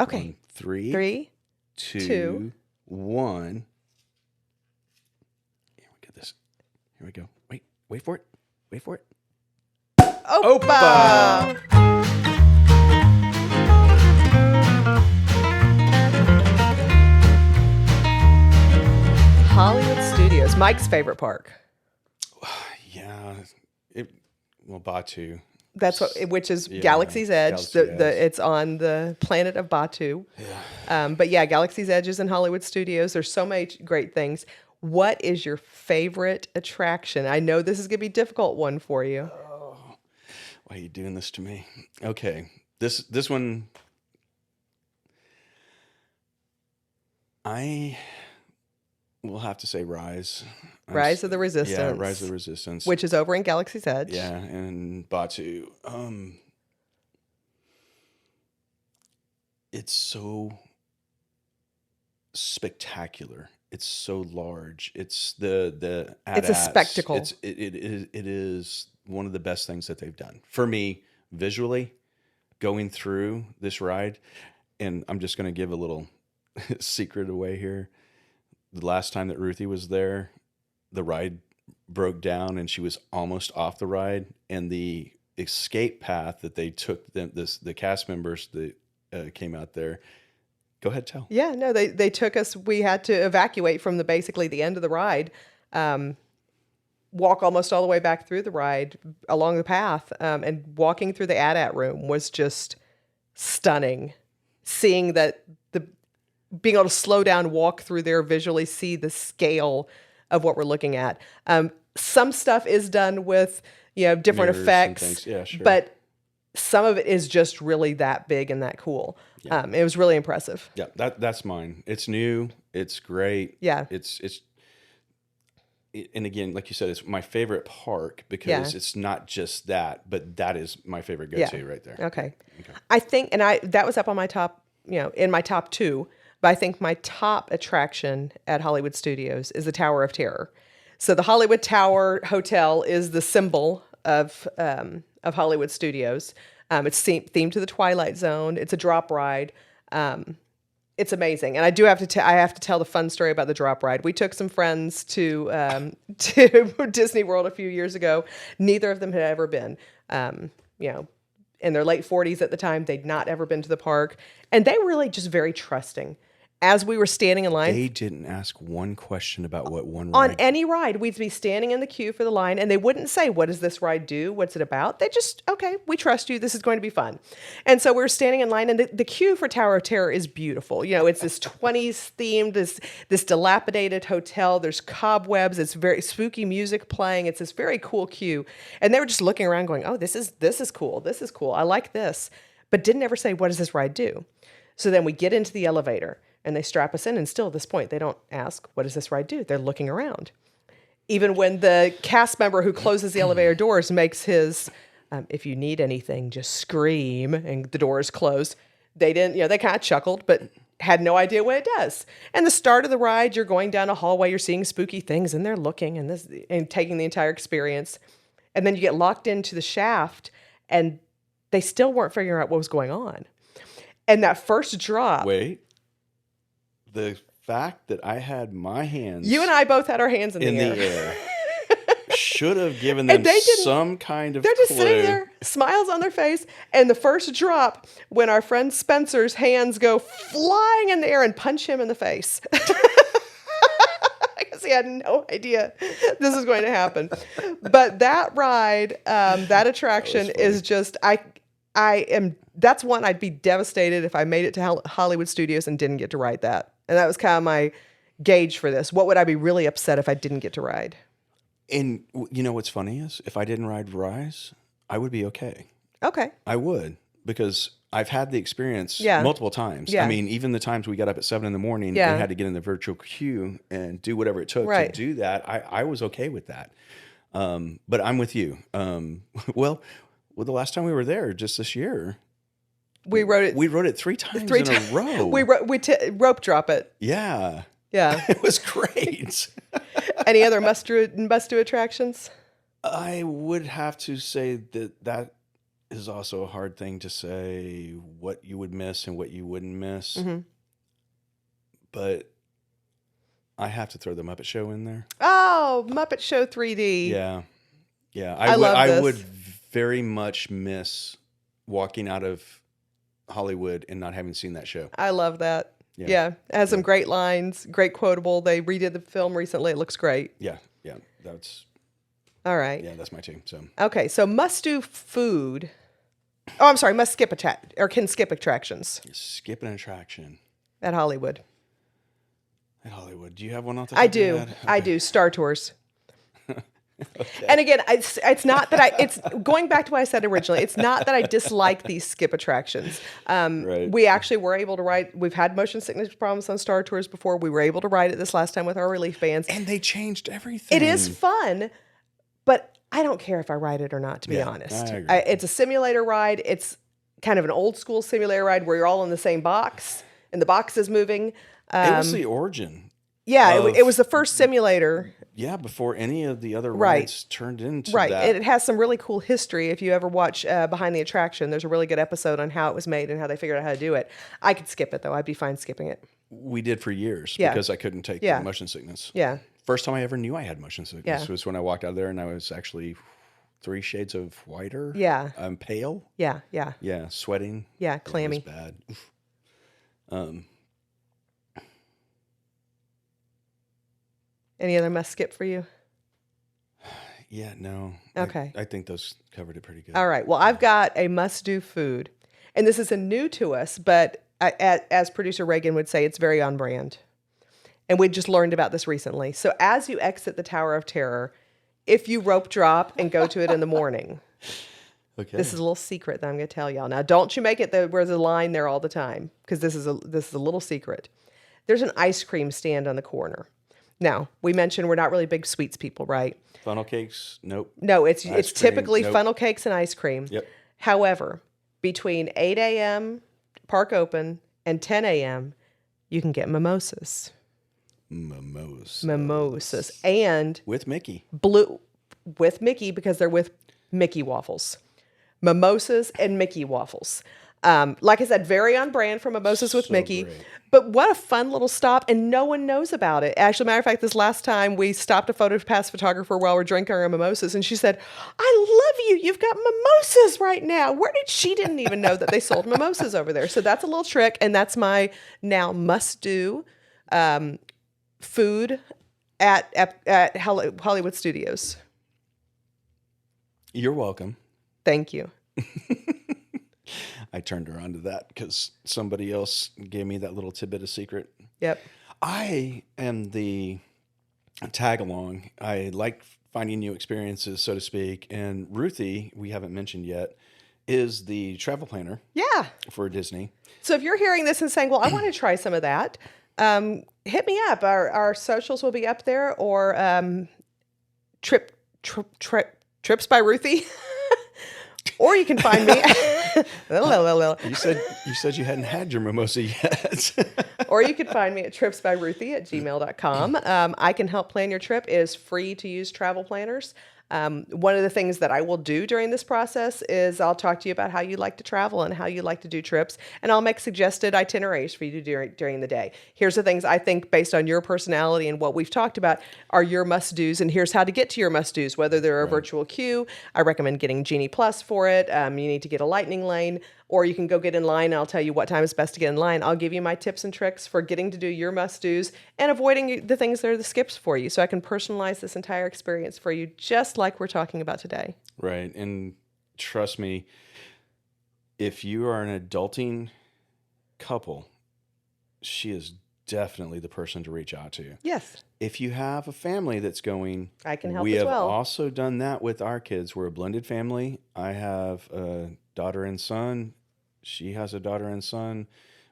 Okay. On three, 3, two, 2. 1. Here we get this. Here we go. Wait for it. Wait for it. Opa! Hollywood Studios, Mike's favorite park. Yeah. Batu. That's which is Galaxy's Edge. Galaxy's Edge. It's on the planet of Batu. Yeah. But yeah, Galaxy's Edge is in Hollywood Studios. There's so many great things. What is your favorite attraction? I know this is going to be a difficult one for you. Oh, why are you doing this to me? Okay. This one, I will have to say Rise. Rise of the Resistance. Yeah, Rise of the Resistance. Which is over in Galaxy's Edge. Yeah, and Batu. It's so spectacular. It's so large. It's the It's a spectacle. It is one of the best things that they've done for me visually. Going through this ride, and I'm just going to give a little secret away here. The last time that Ruthie was there, the ride broke down and she was almost off the ride, and the escape path that they took the cast members that came out there. Go ahead, tell. Yeah, no, they took us. We had to evacuate from basically the end of the ride, walk almost all the way back through the ride along the path, and walking through the AT-AT room was just stunning. Seeing that being able to slow down, walk through there, visually see the scale of what we're looking at. Some stuff is done with different Mirrors effects, yeah, sure. but some of it is just really that big and that cool. Yeah. It was really impressive. Yeah, that's mine. It's new. It's great. Yeah. And again, like you said, it's my favorite park because it's not just that, but that is my favorite go-to right there. Okay. I think, and that was up on my top, in my top 2, but I think my top attraction at Hollywood Studios is the Tower of Terror. So the Hollywood Tower Hotel is the symbol of Hollywood Studios. It's themed to the Twilight Zone. It's a drop ride. It's amazing, and I do have to. I have to tell the fun story about the drop ride. We took some friends to Disney World a few years ago. Neither of them had ever been. In their late 40s at the time, they'd not ever been to the park, and they were really just very trusting. As we were standing in line, they didn't ask one question about what one on ride. any ride. We'd be standing in the queue for the line, and they wouldn't say, "What does this ride do? What's it about?" They just, "Okay, we trust you. This is going to be fun." And so we're standing in line, and the queue for Tower of Terror is beautiful. It's this 20s themed, this dilapidated hotel. There's cobwebs. It's very spooky music playing. It's this very cool queue, and they were just looking around, going, "Oh, this is cool. This is cool. I like this," but didn't ever say, "What does this ride do?" So then we get into the elevator. And they strap us in, and still at this point, they don't ask, "What does this ride do?" They're looking around. Even when the cast member who closes the elevator doors makes his, "If you need anything, just scream," and the doors close, they didn't, they kind of chuckled, but had no idea what it does. And the start of the ride, you're going down a hallway, you're seeing spooky things, and they're looking and taking the entire experience. And then you get locked into the shaft, and they still weren't figuring out what was going on. And that first drop. Wait. The fact that I had my hands... You and I both had our hands in the air. Should have given them some kind of They're just clue. Sitting there, smiles on their face, and the first drop, when our friend Spencer's hands go flying in the air and punch him in the face. Because he had no idea this was going to happen. But that ride, that attraction is just... That's one I'd be devastated if I made it to Hollywood Studios and didn't get to ride that. And that was kind of my gauge for this. What would I be really upset if I didn't get to ride? And you know what's funny is, if I didn't ride Rise, I would be okay. Okay. I would, because I've had the experience multiple times. Yeah. I mean, even the times we got up at 7 a.m. and had to get in the virtual queue and do whatever it took to do that, I was okay with that. But I'm with you. Well, the last time we were there, just this year... We rode it 3 times in a row. We rope drop it. Yeah. Yeah. It was great. Any other must-do attractions? I would have to say that is also a hard thing to say what you would miss and what you wouldn't miss. Mm-hmm. But I have to throw the Muppet Show in there. Oh, Muppet Show 3D. Yeah. Yeah. I love I this. would very much miss walking out of Hollywood and not having seen that show. I love that. Yeah. Yeah. It has some great lines, great quotable. They redid the film recently. It looks great. Yeah. Yeah. That's All right. yeah, that's my team. So Okay. So must do food. Oh, I'm sorry. Must skip can skip attractions skip an attraction at Hollywood. at Hollywood. Do you have one off the I top of your do. head? I do. Star Tours. And again, it's not that it's going back to what I said originally. It's not that I dislike these skip attractions. Right. We actually were able to ride. We've had motion sickness problems on Star Tours before. We were able to ride it this last time with our relief bands. And they changed everything. It is fun, but I don't care if I ride it or not, to be honest. I agree. It's a simulator ride. It's kind of an old school simulator ride where you're all in the same box and the box is moving. It was the origin. Yeah, of- it was the first simulator. Yeah, before any of the other Right. rides turned into Right. that. It has some really cool history. If you ever watch Behind the Attraction, there's a really good episode on how it was made and how they figured out how to do it. I could skip it, though. I'd be fine skipping it. We did for years Yeah. because I couldn't take Yeah. the motion sickness. Yeah. First time I ever knew I had motion sickness Yeah. was when I walked out of there and I was actually 3 shades of whiter. Yeah. I'm pale. Yeah. Yeah. Yeah, sweating. Yeah. Yeah, it was Clammy. bad. Oof. Any other must skip for you? Yeah, no. Okay. I think those covered it pretty good. All right. Well, I've got a must do food. And this isn't new to us, but as producer Reagan would say, it's very on brand. And we just learned about this recently. So as you exit the Tower of Terror, if you rope drop and go to it in the morning, Okay. this is a little secret that I'm going to tell y'all. Now, don't you make it where there's a line there all the time, because this is a little secret. There's an ice cream stand on the corner. Now, we mentioned we're not really big sweets people, right? Funnel cakes? Nope. No, it's Ice cream, typically nope. funnel cakes and ice cream. Yep. However, between 8 a.m., park open, and 10 a.m., you can get mimosas. Mimosas. And With Mickey. blue with Mickey, because they're with Mickey waffles. Mimosas and Mickey waffles. Like I said, very on brand for mimosas with So Mickey. great. But what a fun little stop, and no one knows about it. Actually, matter of fact, this last time we stopped a photo pass photographer while we're drinking our mimosas, and she said, "I love you. You've got mimosas right now." She didn't even know that they sold mimosas over there. So that's a little trick, and that's my now must do food at Hollywood Studios. You're welcome. Thank you. I turned her on to that because somebody else gave me that little tidbit of secret. Yep. I am the tag along. I like finding new experiences, so to speak. And Ruthie, we haven't mentioned yet, is the travel planner Yeah. for Disney. So if you're hearing this and saying, "Well, I want to try some of that," hit me up. Our socials will be up there, or trips by Ruthie, or you can find me. You said you hadn't had your mimosa yet. Or you could find me at tripsbyruthie@gmail.com. I can help plan your trip. It is free to use travel planners. One of the things that I will do during this process is I'll talk to you about how you like to travel and how you like to do trips, and I'll make suggested itineraries for you to do during the day. Here's the things I think, based on your personality and what we've talked about, are your must-dos, and here's how to get to your must-dos, whether they're a virtual queue. I recommend getting Genie Plus for it. You need to get a lightning lane, or you can go get in line, and I'll tell you what time is best to get in line. I'll give you my tips and tricks for getting to do your must-dos and avoiding the things that are the skips for you, so I can personalize this entire experience for you, just like we're talking about today. Right. And trust me, if you are an adulting couple, she is definitely the person to reach out to. Yes. If you have a family that's going, I can help we as have well. also done that with our kids. We're a blended family. I have a daughter and son. She has a daughter and son.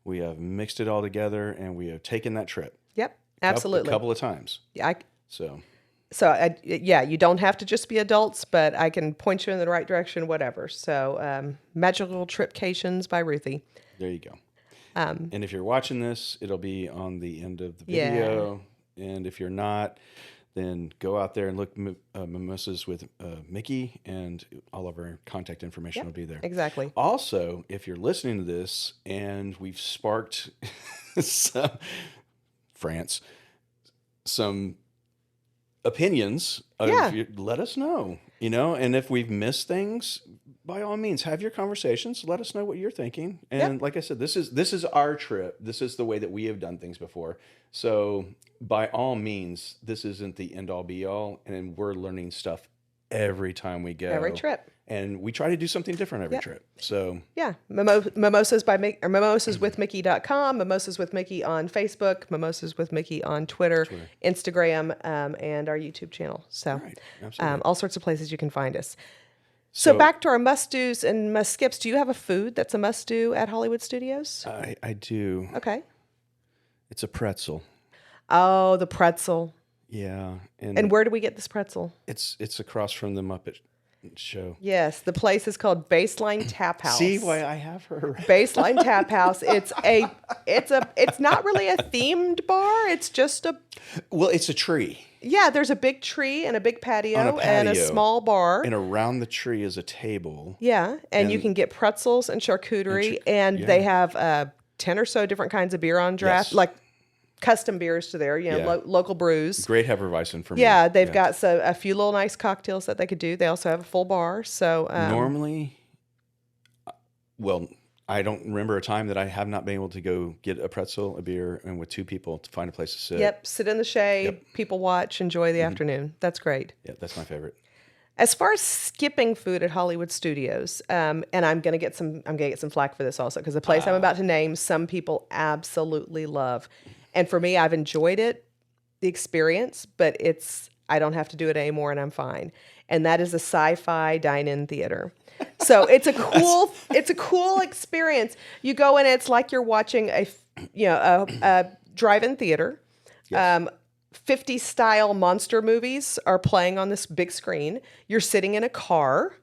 We have mixed it all together, and we have taken that trip. Yep, absolutely. A couple of times. Yeah, So you don't have to just be adults, but I can point you in the right direction, whatever. So, Magical Tripcations by Ruthie. there you go. And if you're watching this, it'll be on the end of the Yeah. video. And if you're not, then go out there and look Mimosas with Mickey, and all of our contact information will be there. Exactly. Also, if you're listening to this and we've sparked some France, some opinions, let us know, and if we've missed things, by all means, have your conversations. Let us know what you're thinking. And like I said, this is our trip. This is the way that we have done things before. So by all means, this isn't the end all be all. And we're learning stuff every time we go. Every trip. And we try to do something different every trip. So Mimosas by Mickey, or mimosaswithmickey.com, Mimosas with Mickey on Facebook, Mimosas with Mickey on Twitter. Instagram, and our YouTube channel. So all sorts of places you can find us. So back to our must-dos and must-skips. Do you have a food that's a must-do at Hollywood Studios? I do. Okay. It's a pretzel. Oh, the pretzel. Yeah. And where do we get this pretzel? It's across from the Muppet Show. Yes, the place is called Baseline Tap House. See why I have her? Baseline Tap House. It's not really a themed bar. It's just it's a tree. Yeah, there's a big tree and a big patio and a small bar. And around the tree is a table. Yeah, and you can get pretzels and charcuterie, and they have 10 or so different kinds of beer on draft, like custom beers to their, local brews. Great Hefeweizen for me. Yeah, they've got a few little nice cocktails that they could do. They also have a full bar. So normally, I don't remember a time that I have not been able to go get a pretzel, a beer, and with two people to find a place to sit. Yep, sit in the shade, people watch, enjoy the afternoon. That's great. Yeah, that's my favorite. As far as skipping food at Hollywood Studios, and I'm gonna get some flack for this also, because the place I'm about to name, some people absolutely love. And for me, I've enjoyed the experience, but I don't have to do it anymore, and I'm fine. And that is a sci-fi dine-in theater. So it's a cool experience. You go in, it's like you're watching a drive-in theater. Yes. 50 style monster movies are playing on this big screen. You're sitting in a car.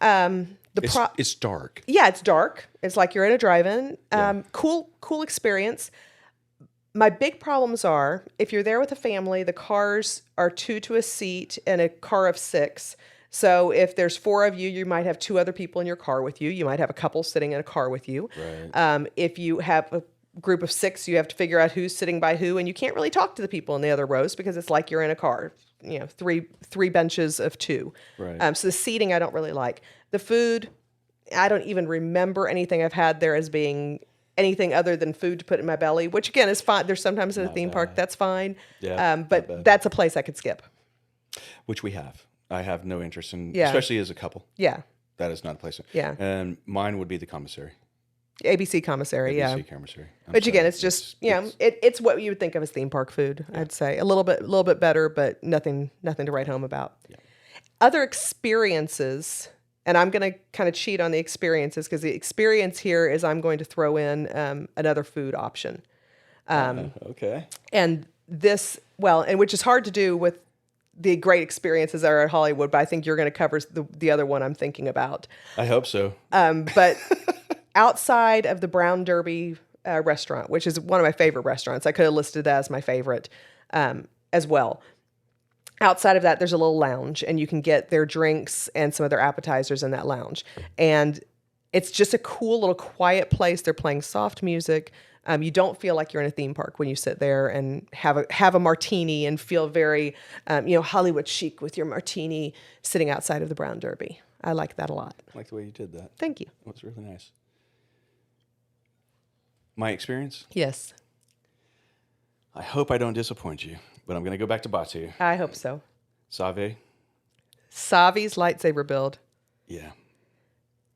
It's dark. Yeah, it's dark. It's like you're in a drive-in. Cool experience. My big problems are, if you're there with a family, the cars are 2 to a seat and a car of 6. So if there's 4 of you, you might have 2 other people in your car with you. You might have a couple sitting in a car with you. Right. If you have a group of 6, you have to figure out who's sitting by who, and you can't really talk to the people in the other rows because it's like you're in a car. 3 benches of 2. Right. So the seating I don't really like. The food, I don't even remember anything I've had there as being anything other than food to put in my belly, which again is fine. There's sometimes at a theme park that's fine. Yeah, but that's a place I could skip. Which we have. I have no interest in, especially as a couple. Yeah. That is not a place. Yeah. And mine would be the commissary. ABC commissary, ABC commissary. But again, it's just it's what you would think of as theme park food. I'd say a little bit better, but nothing to write home about. Yeah. Other experiences, and I'm going to kind of cheat on the experiences because the experience here is I'm going to throw in another food option. Okay. And this, and which is hard to do with the great experiences that are at Hollywood, but I think you're going to cover the other one I'm thinking about. I hope so. But outside of the Brown Derby restaurant, which is one of my favorite restaurants, I could have listed that as my favorite as well. Outside of that, there's a little lounge, and you can get their drinks and some of their appetizers in that lounge. And it's just a cool little quiet place. They're playing soft music. You don't feel like you're in a theme park when you sit there and have a martini and feel very, Hollywood chic with your martini sitting outside of the Brown Derby. I like that a lot. I like the way you did that. Thank you. That was really nice. My experience? Yes. I hope I don't disappoint you, but I'm going to go back to Batu. I hope so. Save? Savi's lightsaber build. Yeah.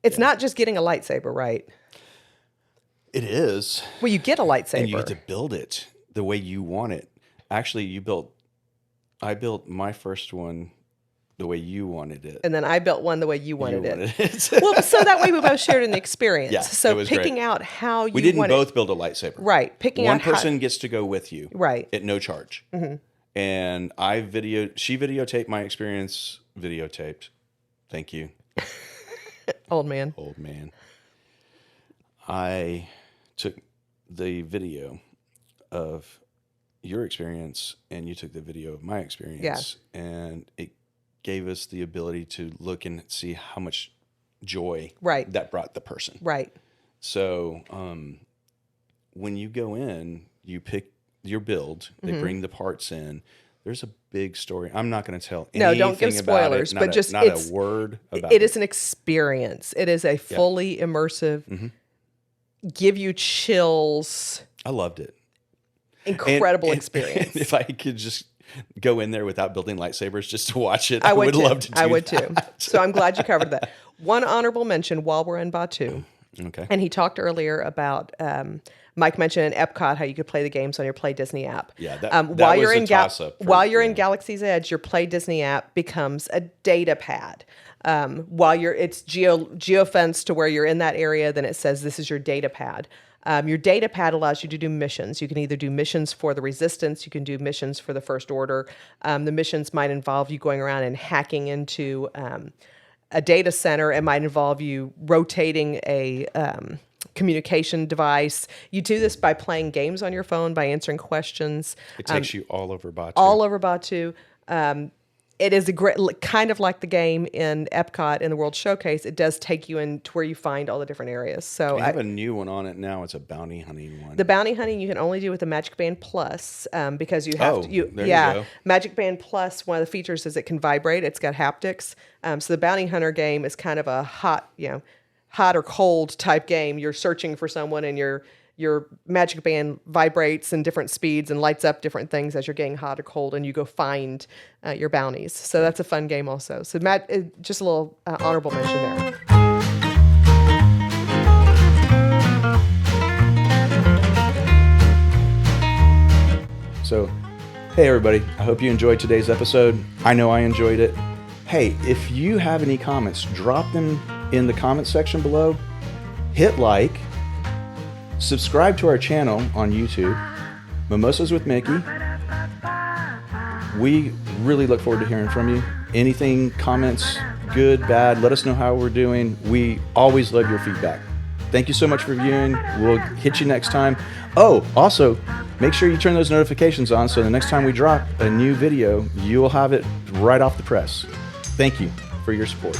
It's not just getting a lightsaber, right? It is. Well, you get a lightsaber. And you get to build it the way you want it. Actually, I built my first one the way you wanted it. And then I built one the way you wanted it. Well, so that way we both shared in the experience. Yeah, so it was picking great. out how you We didn't want both build a lightsaber. Right. Picking one out person gets to go with you. Right. At no charge. Mm-hmm. And she videotaped my experience, videotaped. Thank you. Old man. Old man. I took the video of, your experience and you took the video of my experience, and it gave us the ability to look and see how much joy that brought the person. Right. So when you go in, you pick your build, they bring the parts in. There's a big story. I'm not going to tell anything don't give spoilers, about it. but just not a word about it. It is an experience. It is a fully immersive, give you chills. I loved it. Incredible experience. And if I could just go in there without building lightsabers just to watch it, I would love to do I would that. too. So I'm glad you covered that. One honorable mention while we're in Batuu. Okay. And he talked earlier about Mike mentioned in Epcot how you could play the games on your Play Disney app. Yeah, that while was you're a in toss-up while you're in Galaxy's Edge, your Play Disney app becomes a data pad. While it's geofenced to where you're in that area, then it says this is your data pad. Your data pad allows you to do missions. You can either do missions for the Resistance, you can do missions for the First Order. The missions might involve you going around and hacking into a data center. It might involve you rotating a communication device. You do this by playing games on your phone, by answering questions. It takes you all over Batuu. All over Batuu. It is a great, kind of like the game in Epcot in the World Showcase. It does take you in to where you find all the different areas. So we have a new one on it now. It's a bounty hunting one. The bounty hunting you can only do with the Magic Band Plus because you have to. There you go. Magic Band Plus. One of the features is it can vibrate. It's got haptics. So the bounty hunter game is kind of a hot or cold type game. You're searching for someone, and your Magic Band vibrates in different speeds and lights up different things as you're getting hot or cold, and you go find your bounties. So that's a fun game also. So just a little honorable mention there. So, hey everybody, I hope you enjoyed today's episode. I know I enjoyed it. Hey, if you have any comments, drop them in the comment section below. Hit like. Subscribe to our channel on YouTube, Mimosas with Mickey. We really look forward to hearing from you. Anything, comments, good, bad, let us know how we're doing. We always love your feedback. Thank you so much for viewing. We'll hit you next time. Oh, also, make sure you turn those notifications on so the next time we drop a new video, you'll have it right off the press. Thank you for your support.